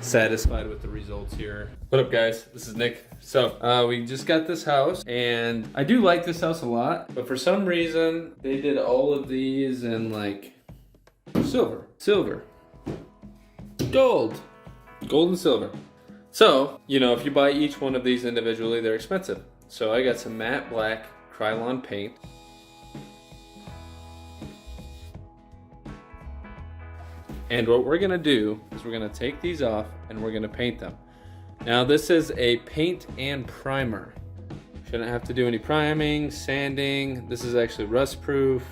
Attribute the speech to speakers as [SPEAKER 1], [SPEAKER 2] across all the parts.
[SPEAKER 1] satisfied with the results here. What up, guys? This is Nick. So we just got this house, and I do like this house a lot, but for some reason they did all of these in like silver, gold and silver. So, you know, if you buy each one of these individually, they're expensive. So I got some matte black Krylon paint. And what we're gonna do is we're gonna take these off and we're gonna paint them. Now this is a paint and primer. Shouldn't have to do any priming, sanding. This is actually rust proof.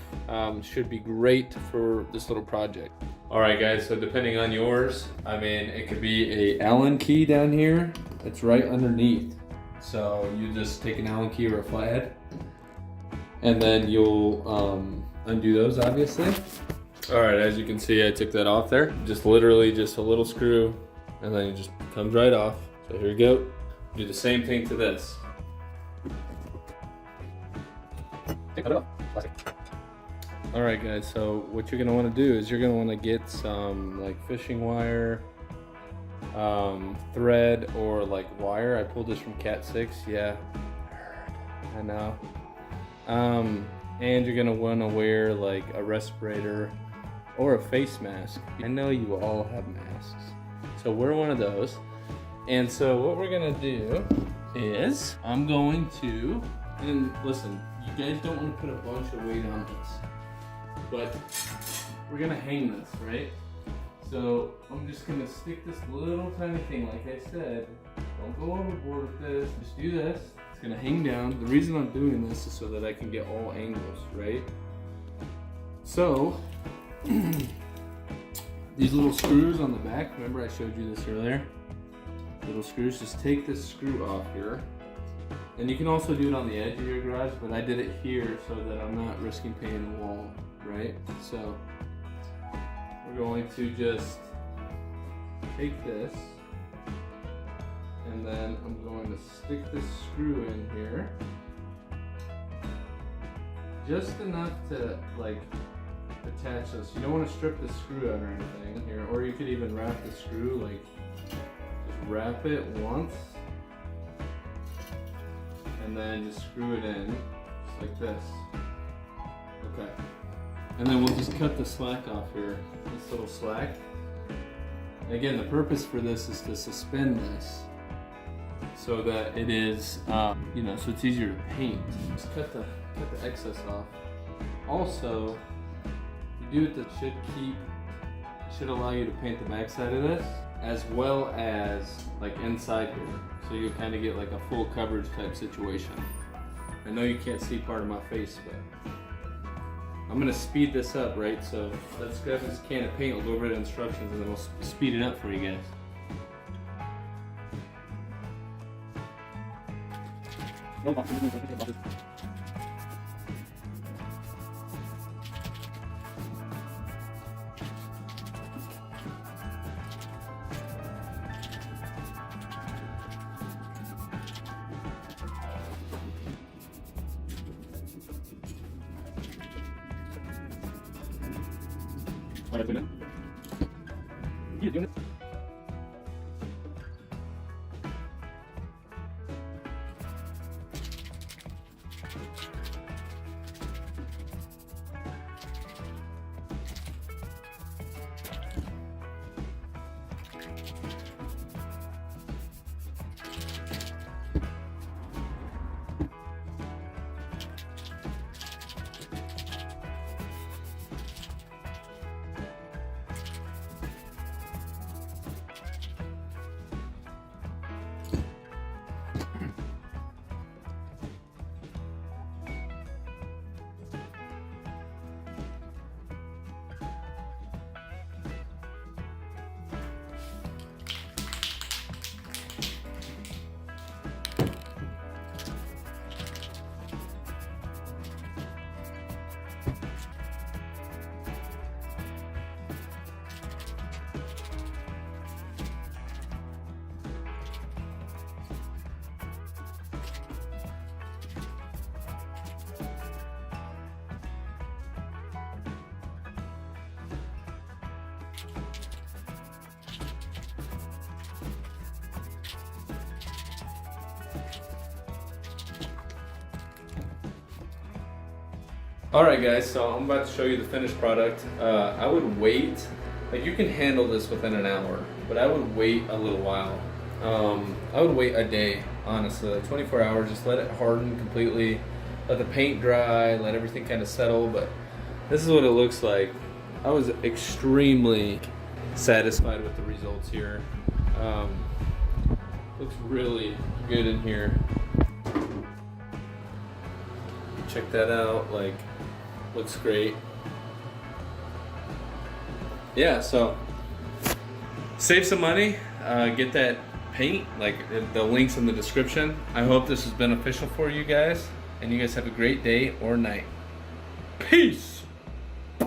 [SPEAKER 1] Should be great for this little project. All right guys, so depending on yours, I mean, it could be a Allen key down here. It's right underneath. So you just take an Allen key or a flathead, and then you'll undo those, obviously. All right, as you can see, I took that off there. Just literally just a little screw, and then it just comes right off. So here we go. Do the same thing to this. All right guys, so what you're gonna wanna do is you're gonna wanna get some like fishing wire, thread, or like wire. I pulled this from Cat 6, yeah, I know. And you're gonna wanna wear like a respirator or a face mask. I know you all have masks, so wear one of those. And so what we're gonna do is I'm going to, and listen, you guys don't want to put a bunch of weight on this, but we're gonna hang this, right? So I'm just gonna stick this little tiny thing, like I said, don't go overboard with this, just do this. It's gonna hang down. The reason I'm doing this is so that I can get all angles, right? So these little screws on the back, remember I showed you this earlier? Little screws, just take this screw off here. And you can also do it on the edge of your garage, but I did it here so that I'm not risking painting the wall, right? So we're going to just take this, and then I'm going to stick this screw in here. Just enough to like attach this. You don't want to strip the screw out or anything here, or you could even wrap the screw, like just wrap it once and then just screw it in just like this. Okay, and then we'll just cut the slack off here, this little slack. And again, the purpose for this is to suspend this so that it is you know, so it's easier to paint. Just cut the excess off. Also, you do it, that should allow you to paint the backside of this as well as like inside here, so you kind of get like a full coverage type situation. I know you can't see part of my face, but I'm gonna speed this up, right? So let's grab this can of paint, we'll go over the instructions, and then we'll speed it up for you guys. Alright guys, so I'm about to show you the finished product. I would wait, like you can handle this within an hour, but I would wait a little while. I would wait a day, honestly, like 24 hours, just let it harden completely, let the paint dry, let everything kind of settle, but this is what it looks like. I was extremely satisfied with the results here. Looks really good in here. Check that out, like, looks great. Yeah, so save some money, get that paint, like the links in the description. I hope this is beneficial for you guys, and you guys have a great day or night. Peace!